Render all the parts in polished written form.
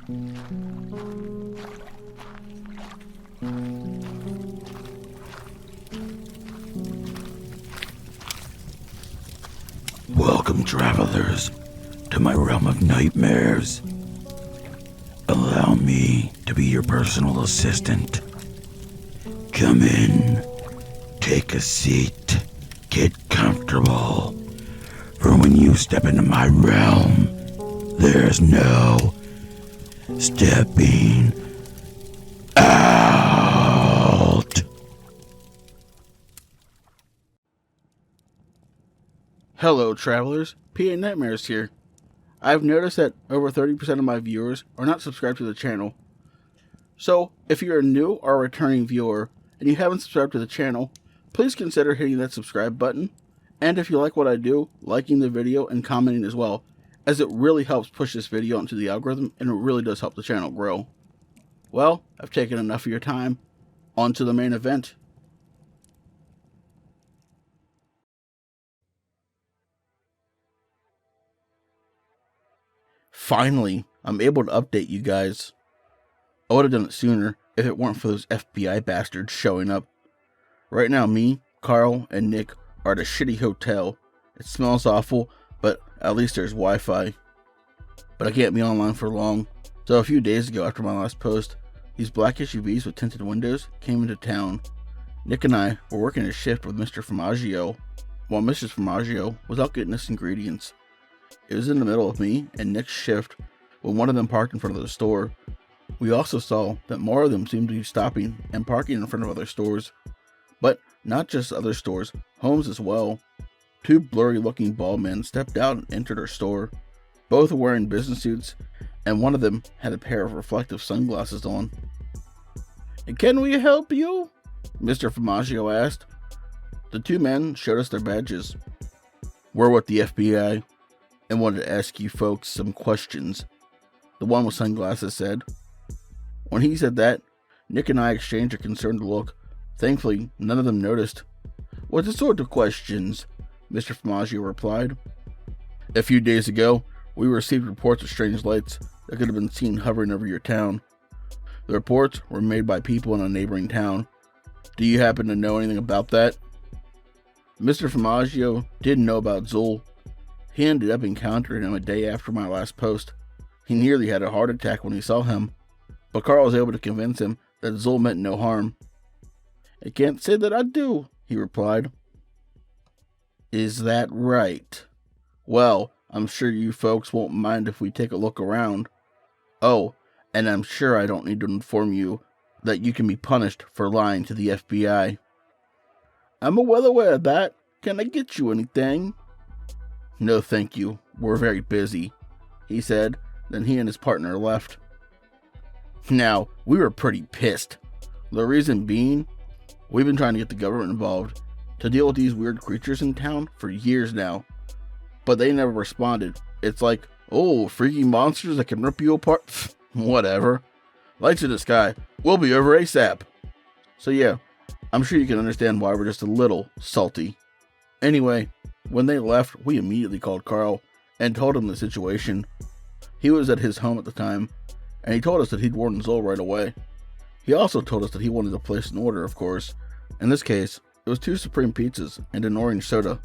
Welcome, travelers, to my realm of nightmares. Allow me to be your personal assistant. Come in, take a seat, get comfortable. For when you step into my realm, there's no stepping out. Hello, travelers. PA Nightmares here. I've noticed that over 30% of my viewers are not subscribed to the channel. So, if you're a new or a returning viewer and you haven't subscribed to the channel, please consider hitting that subscribe button. And if you like what I do, liking the video and commenting as well, as it really helps push this video into the algorithm and it really does help the channel grow. Well, I've taken enough of your time. On to the main event. Finally, I'm able to update you guys. I would have done it sooner if it weren't for those FBI bastards showing up. Right now, me, Carl, and Nick are at a shitty hotel. It smells awful, but at least there's Wi-Fi. But I can't be online for long. So a few days ago after my last post, these black SUVs with tinted windows came into town. Nick and I were working a shift with Mr. Formaggio, while Mrs. Formaggio was out getting us ingredients. It was in the middle of me and Nick's shift when one of them parked in front of the store. We also saw that more of them seemed to be stopping and parking in front of other stores. But not just other stores, homes as well. Two blurry looking bald men stepped out and entered our store. Both were wearing business suits, and one of them had a pair of reflective sunglasses on. "Can we help you?" Mr. Formaggio asked. The two men showed us their badges. "We're with the FBI and wanted to ask you folks some questions," the one with sunglasses said. When he said that, Nick and I exchanged a concerned look. Thankfully, none of them noticed. "What sort of questions?" Mr. Formaggio replied. "A few days ago, we received reports of strange lights that could have been seen hovering over your town. The reports were made by people in a neighboring town. Do you happen to know anything about that?" Mr. Formaggio didn't know about Zul. He ended up encountering him a day after my last post. He nearly had a heart attack when he saw him, but Carl was able to convince him that Zul meant no harm. "I can't say that I do," he replied. "Is that right? Well, I'm sure you folks won't mind if we take a look around. Oh, and I'm sure I don't need to inform you that you can be punished for lying to the FBI." "I'm well aware of that. Can I get you anything?" "No, thank you. We're very busy," he said. Then he and his partner left. Now, we were pretty pissed. The reason being, we've been trying to get the government involved to deal with these weird creatures in town for years now. But they never responded. It's like, "Oh, freaky monsters that can rip you apart?" Pfft, whatever. Lights in the sky. We'll be over ASAP. So yeah, I'm sure you can understand why we're just a little salty. Anyway, when they left, we immediately called Carl and told him the situation. He was at his home at the time, and he told us that he'd warned Zol right away. He also told us that he wanted to place an order, of course. In this case, it was 2 supreme pizzas and an orange soda.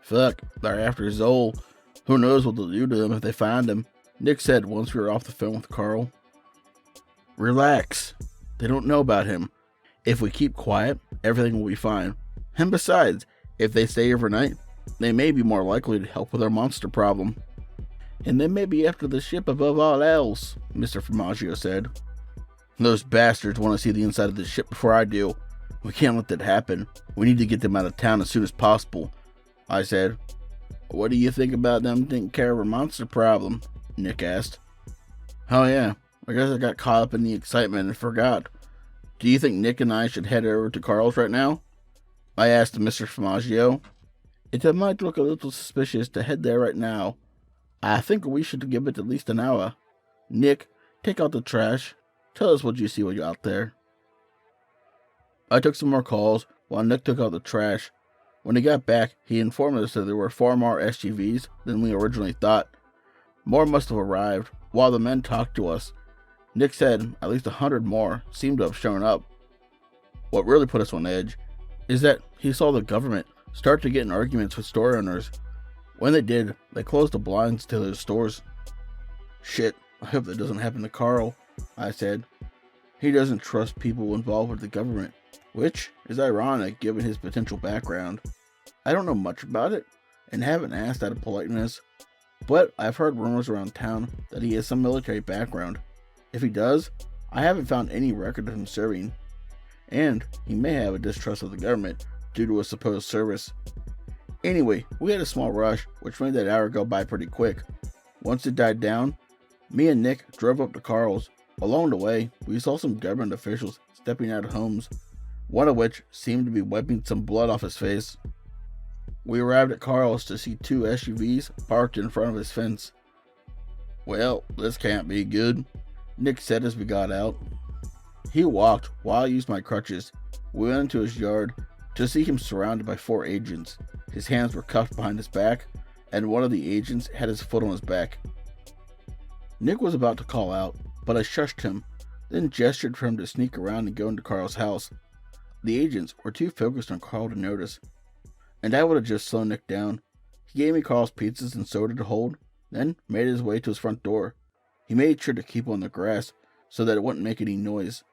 "Fuck, they're after Zol. Who knows what they'll do to him if they find him," Nick said once we were off the phone with Carl. "Relax. They don't know about him. If we keep quiet, everything will be fine. And besides, if they stay overnight, they may be more likely to help with our monster problem. And they may be after the ship above all else," Mr. Formaggio said. "Those bastards want to see the inside of the ship before I do. We can't let that happen. We need to get them out of town as soon as possible," I said. "What do you think about them taking care of our monster problem?" Nick asked. "Oh yeah, I guess I got caught up in the excitement and forgot. Do you think Nick and I should head over to Carl's right now?" I asked Mr. Formaggio. "It might look a little suspicious to head there right now. I think we should give it at least an hour. Nick, take out the trash. Tell us what you see while you're out there." I took some more calls while Nick took out the trash. When he got back, he informed us that there were far more SUVs than we originally thought. More must have arrived. While the men talked to us, Nick said at least 100 more seemed to have shown up. What really put us on edge is that he saw the government start to get in arguments with store owners. When they did, they closed the blinds to their stores. Shit, I hope that doesn't happen to Carl, I said. He doesn't trust people involved with the government, which is ironic given his potential background. I don't know much about it, and haven't asked out of politeness, but I've heard rumors around town that he has some military background. If he does, I haven't found any record of him serving, and he may have a distrust of the government due to a supposed service. Anyway, we had a small rush, which made that hour go by pretty quick. Once it died down, me and Nick drove up to Carl's. Along the way, we saw some government officials stepping out of homes, one of which seemed to be wiping some blood off his face. We arrived at Carl's to see 2 SUVs parked in front of his fence. Well, this can't be good, Nick said as we got out. He walked while I used my crutches. We went into his yard to see him surrounded by 4 agents. His hands were cuffed behind his back, and one of the agents had his foot on his back. Nick was about to call out, but I shushed him, then gestured for him to sneak around and go into Carl's house. The agents were too focused on Carl to notice, and I would have just slowed Nick down. He gave me Carl's pizzas and soda to hold, then made his way to his front door. He made sure to keep on the grass so that it wouldn't make any noise.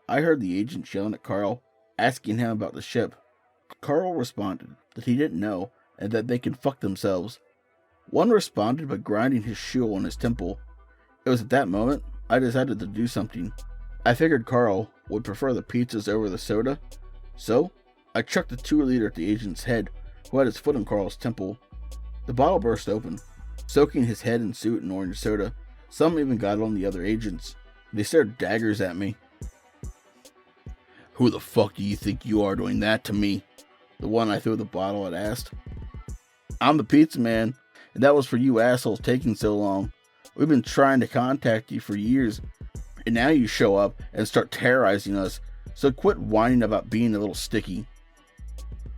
I heard the agents yelling at Carl, asking him about the ship. Carl responded that he didn't know and that they could fuck themselves. One responded by grinding his shoe on his temple. It was at that moment I decided to do something. I figured Carl would prefer the pizzas over the soda, so I chucked the 2-liter at the agent's head, who had his foot on Carl's temple. The bottle burst open, soaking his head and suit in orange soda. Some even got on the other agents. They stared daggers at me. "Who the fuck do you think you are doing that to me?" the one I threw the bottle at asked. "I'm the pizza man, and that was for you assholes taking so long. We've been trying to contact you for years, and now you show up and start terrorizing us, so quit whining about being a little sticky.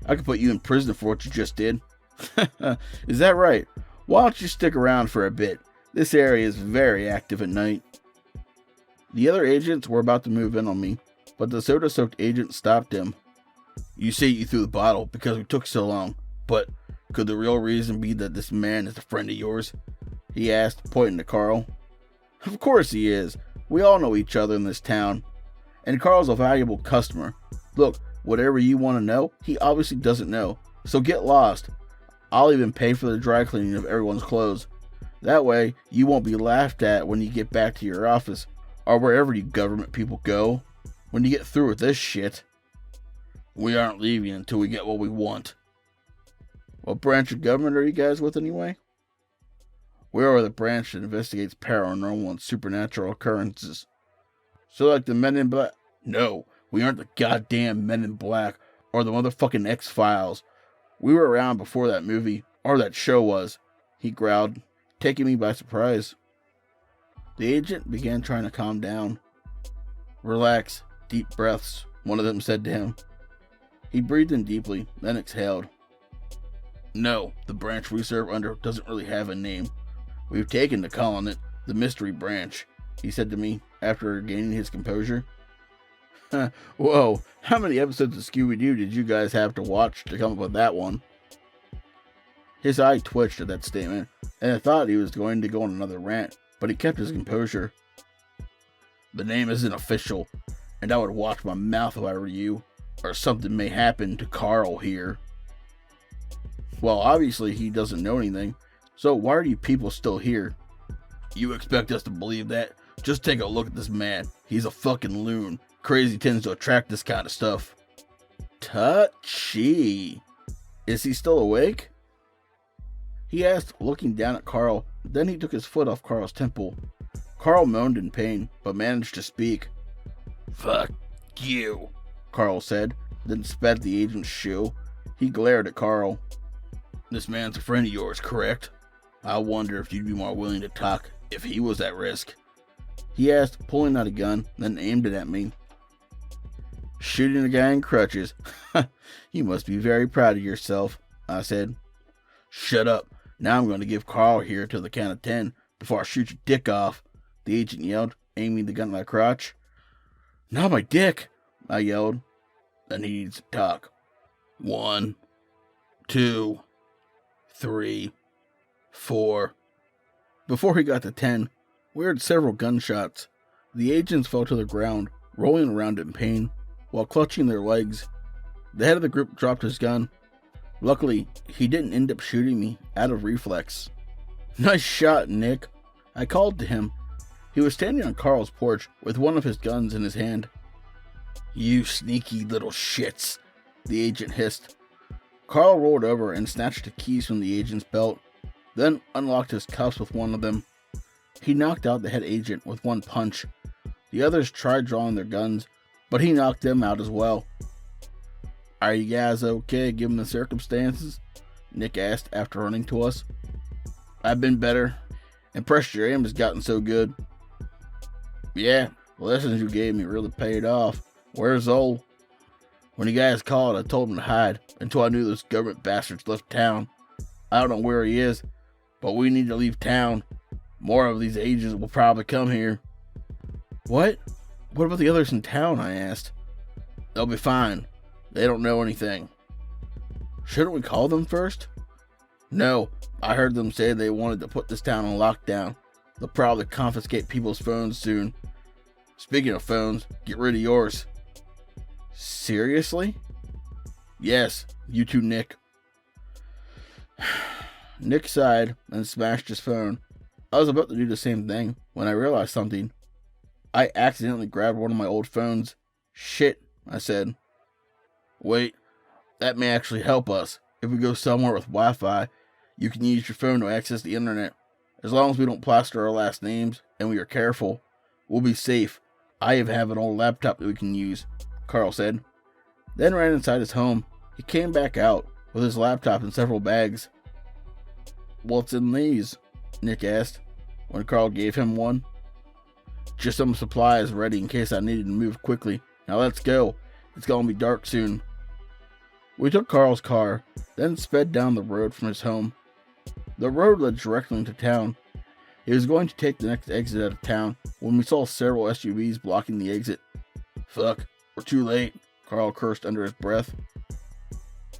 I could put you in prison for what you just did." "Is that right? Why don't you stick around for a bit? This area is very active at night." The other agents were about to move in on me, but the soda-soaked agent stopped him. "You say you threw the bottle because we took so long, but could the real reason be that this man is a friend of yours?" he asked, pointing to Carl. "Of course he is. We all know each other in this town. And Carl's a valuable customer. Look, whatever you want to know, he obviously doesn't know. So get lost. I'll even pay for the dry cleaning of everyone's clothes. That way, you won't be laughed at when you get back to your office, or wherever you government people go, when you get through with this shit. We aren't leaving until we get what we want." "What branch of government are you guys with anyway?" "We are the branch that investigates paranormal and supernatural occurrences." "So like the Men in Black?" "No, we aren't the goddamn Men in Black or the motherfucking X-Files. We were around before that movie, or that show was," he growled, taking me by surprise. The agent began trying to calm down. "Relax, deep breaths," one of them said to him. He breathed in deeply, then exhaled. "No, the branch we serve under doesn't really have a name. We've taken to calling it the Mystery Branch," he said to me after regaining his composure. "Whoa, how many episodes of Scooby-Doo did you guys have to watch to come up with that one?" His eye twitched at that statement, and I thought he was going to go on another rant, but he kept his composure. "The name isn't official, and I would watch my mouth if I were you, or something may happen to Carl here." "Well, obviously he doesn't know anything, so why are you people still here?" "You expect us to believe that? Just take a look at this man. He's a fucking loon. Crazy tends to attract this kind of stuff." "Touchy. Is he still awake?" he asked, looking down at Carl. Then he took his foot off Carl's temple. Carl moaned in pain, but managed to speak. "Fuck you," Carl said, then spat at the agent's shoe. He glared at Carl. "This man's a friend of yours, correct? I wonder if you'd be more willing to talk if he was at risk," he asked, pulling out a gun, then aimed it at me. "Shooting a guy in crutches. You must be very proud of yourself," I said. "Shut up. Now I'm going to give Carl here till the count of 10 before I shoot your dick off," the agent yelled, aiming the gun at my crotch. Not my dick, I yelled. Then he needs to talk. 1, 2, 3, 4. Before he got to 10, we heard several gunshots. The agents fell to the ground, rolling around in pain, while clutching their legs. The head of the group dropped his gun. Luckily, he didn't end up shooting me out of reflex. Nice shot, Nick, I called to him. He was standing on Carl's porch with one of his guns in his hand. You sneaky little shits, the agent hissed. Carl rolled over and snatched the keys from the agent's belt, then unlocked his cuffs with one of them. He knocked out the head agent with one punch. The others tried drawing their guns, but he knocked them out as well. Are you guys okay given the circumstances? Nick asked after running to us. I've been better. Impressed your aim has gotten so good. Yeah, the lessons you gave me really paid off. Where's Ole? When you guys called, I told him to hide until I knew those government bastards left town. I don't know where he is, but we need to leave town. More of these agents will probably come here. What? What about the others in town? I asked. They'll be fine. They don't know anything. Shouldn't we call them first? No, I heard them say they wanted to put this town on lockdown. They'll probably confiscate people's phones soon. Speaking of phones, get rid of yours. Seriously? Yes, you too, Nick. Nick sighed and smashed his phone. I was about to do the same thing when I realized something. I accidentally grabbed one of my old phones. Shit, I said. Wait, that may actually help us. If we go somewhere with Wi-Fi, you can use your phone to access the internet. As long as we don't plaster our last names and we are careful, we'll be safe. I even have an old laptop that we can use, Carl said. Then ran inside his home. He came back out with his laptop and several bags. What's in these? Nick asked when Carl gave him one. Just some supplies ready in case I needed to move quickly. Now let's go. It's gonna be dark soon. We took Carl's car, then sped down the road from his home. The road led directly into town. He was going to take the next exit out of town when we saw several SUVs blocking the exit. Fuck, we're too late, Carl cursed under his breath.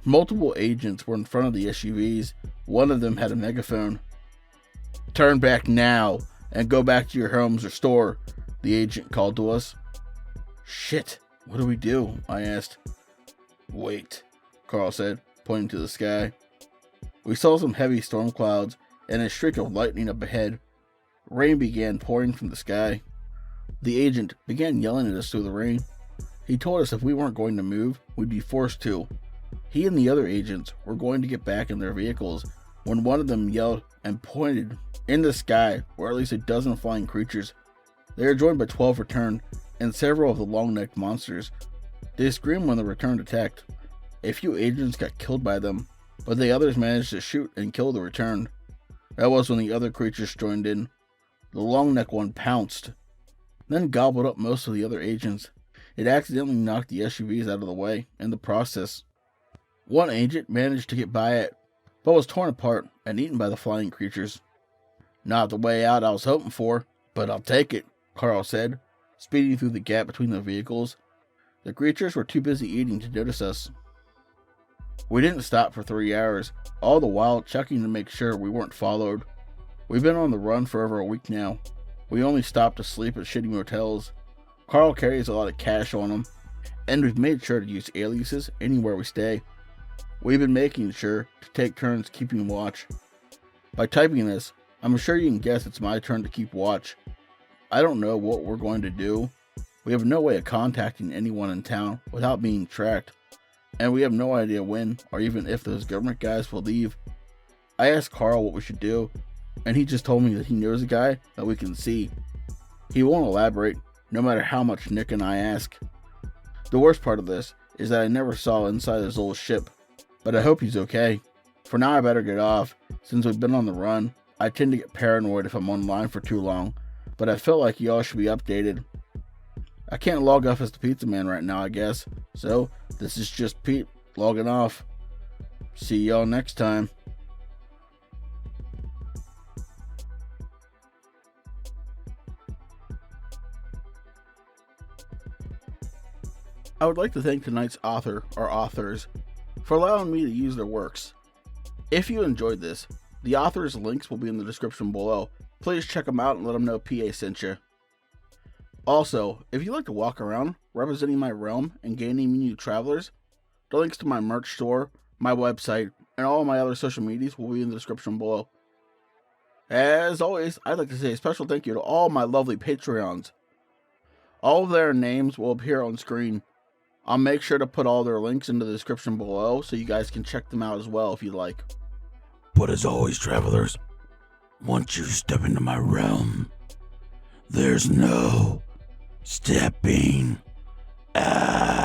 Multiple agents were in front of the SUVs. One of them had a megaphone. Turn back now and go back to your homes or store, the agent called to us. Shit, what do we do? I asked. Wait, Carl said, pointing to the sky. We saw some heavy storm clouds and a streak of lightning up ahead. Rain began pouring from the sky. The agent began yelling at us through the rain. He told us if we weren't going to move, we'd be forced to. He and the other agents were going to get back in their vehicles when one of them yelled and pointed in the sky where at least a dozen flying creatures. They were joined by 12 returned and several of the long-necked monsters. They screamed when the returned attacked. A few agents got killed by them, but the others managed to shoot and kill the returned. That was when the other creatures joined in. The long-necked one pounced, then gobbled up most of the other agents. It accidentally knocked the SUVs out of the way in the process. One agent managed to get by it, but was torn apart and eaten by the flying creatures. Not the way out I was hoping for, but I'll take it, Carl said, speeding through the gap between the vehicles. The creatures were too busy eating to notice us. We didn't stop for 3 hours, all the while checking to make sure we weren't followed. We've been on the run for over a week now. We only stopped to sleep at shitty motels. Carl carries a lot of cash on him, and we've made sure to use aliases anywhere we stay. We've been making sure to take turns keeping watch. By typing this, I'm sure you can guess it's my turn to keep watch. I don't know what we're going to do. We have no way of contacting anyone in town without being tracked, and we have no idea when or even if those government guys will leave. I asked Carl what we should do, and he just told me that he knows a guy that we can see. He won't elaborate, no matter how much Nick and I ask. The worst part of this is that I never saw inside his old ship, but I hope he's okay. For now I better get off. Since we've been on the run, I tend to get paranoid if I'm online for too long, but I feel like y'all should be updated. I can't log off as the pizza man right now, I guess, so this is just Pete logging off. See y'all next time. I would like to thank tonight's author or authors for allowing me to use their works. If you enjoyed this, the authors' links will be in the description below. Please check them out and let them know PA sent you. Also, if you like to walk around representing my realm and gaining new travelers, the links to my merch store, my website, and all my other social medias will be in the description below. As always, I'd like to say a special thank you to all my lovely Patreons. All of their names will appear on screen. I'll make sure to put all their links in the description below so you guys can check them out as well if you'd like. But as always, travelers, once you step into my realm, there's no stepping out.